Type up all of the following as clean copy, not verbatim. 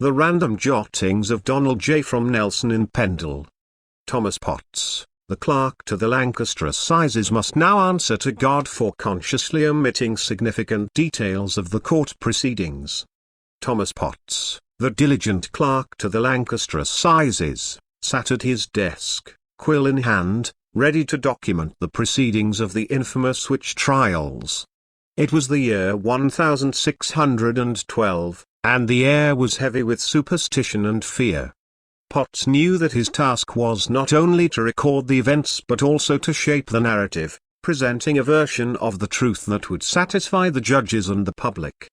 The Random Jottings of Donald J. from Nelson in Pendle. Thomas Potts, the clerk to the Lancaster Assizes, must now answer to God for consciously omitting significant details of the court proceedings. Thomas Potts, the diligent clerk to the Lancaster Assizes, sat at his desk, quill in hand, ready to document the proceedings of the infamous witch trials. It was the year 1612, and the air was heavy with superstition and fear. Potts knew that his task was not only to record the events but also to shape the narrative, presenting a version of the truth that would satisfy the judges and the public.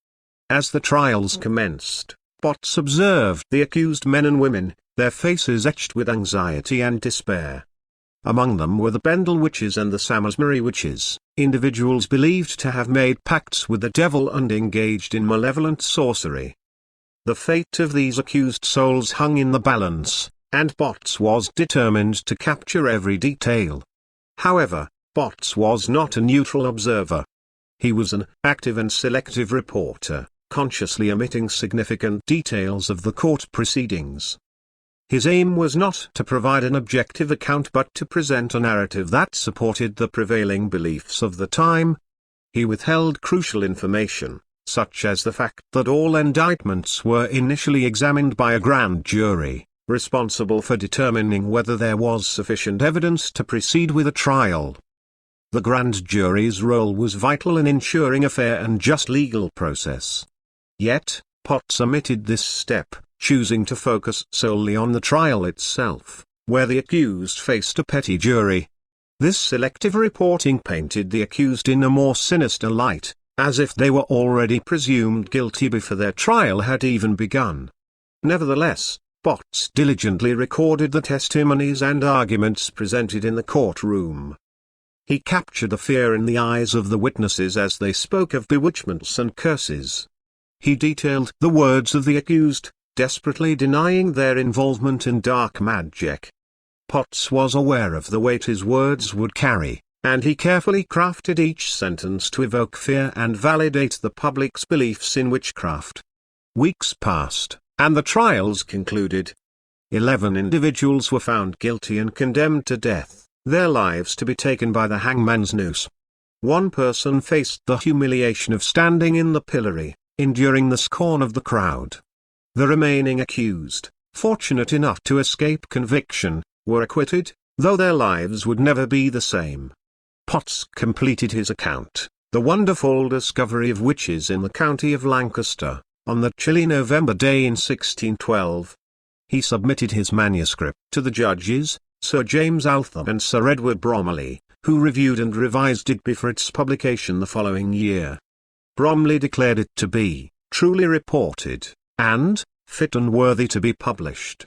As the trials commenced, Potts observed the accused men and women, their faces etched with anxiety and despair. Among them were the Pendle witches and the Samlesbury witches, individuals believed to have made pacts with the devil and engaged in malevolent sorcery. The fate of these accused souls hung in the balance, and Potts was determined to capture every detail. However, Potts was not a neutral observer. He was an active and selective reporter, consciously omitting significant details of the court proceedings. His aim was not to provide an objective account but to present a narrative that supported the prevailing beliefs of the time. He withheld crucial information, such as the fact that all indictments were initially examined by a grand jury, responsible for determining whether there was sufficient evidence to proceed with a trial. The grand jury's role was vital in ensuring a fair and just legal process. Yet, Potts omitted this step, choosing to focus solely on the trial itself, where the accused faced a petty jury. This selective reporting painted the accused in a more sinister light, as if they were already presumed guilty before their trial had even begun. Nevertheless, Potts diligently recorded the testimonies and arguments presented in the courtroom. He captured the fear in the eyes of the witnesses as they spoke of bewitchments and curses. He detailed the words of the accused, desperately denying their involvement in dark magic. Potts was aware of the weight his words would carry, and he carefully crafted each sentence to evoke fear and validate the public's beliefs in witchcraft. Weeks passed, and the trials concluded. 11 individuals were found guilty and condemned to death, their lives to be taken by the hangman's noose. One person faced the humiliation of standing in the pillory, enduring the scorn of the crowd. The remaining accused, fortunate enough to escape conviction, were acquitted, though their lives would never be the same. Potts completed his account, The Wonderful Discovery of Witches in the County of Lancaster, on that chilly November day in 1612. He submitted his manuscript to the judges, Sir James Altham and Sir Edward Bromley, who reviewed and revised it before its publication the following year. Bromley declared it to be truly reported, and fit and worthy to be published.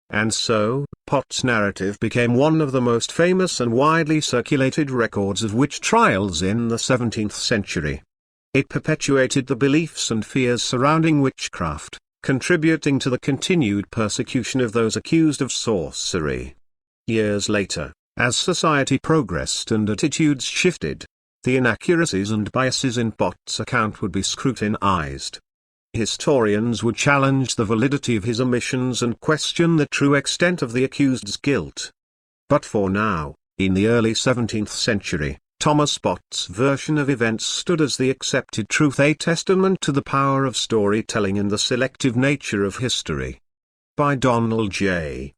And so, Potts' narrative became one of the most famous and widely circulated records of witch trials in the 17th century. It perpetuated the beliefs and fears surrounding witchcraft, contributing to the continued persecution of those accused of sorcery. Years later, as society progressed and attitudes shifted, the inaccuracies and biases in Potts' account would be scrutinized. Historians would challenge the validity of his omissions and question the true extent of the accused's guilt. But for now, in the early 17th century, Thomas Potts' version of events stood as the accepted truth, a testament to the power of storytelling and the selective nature of history. By Donald J.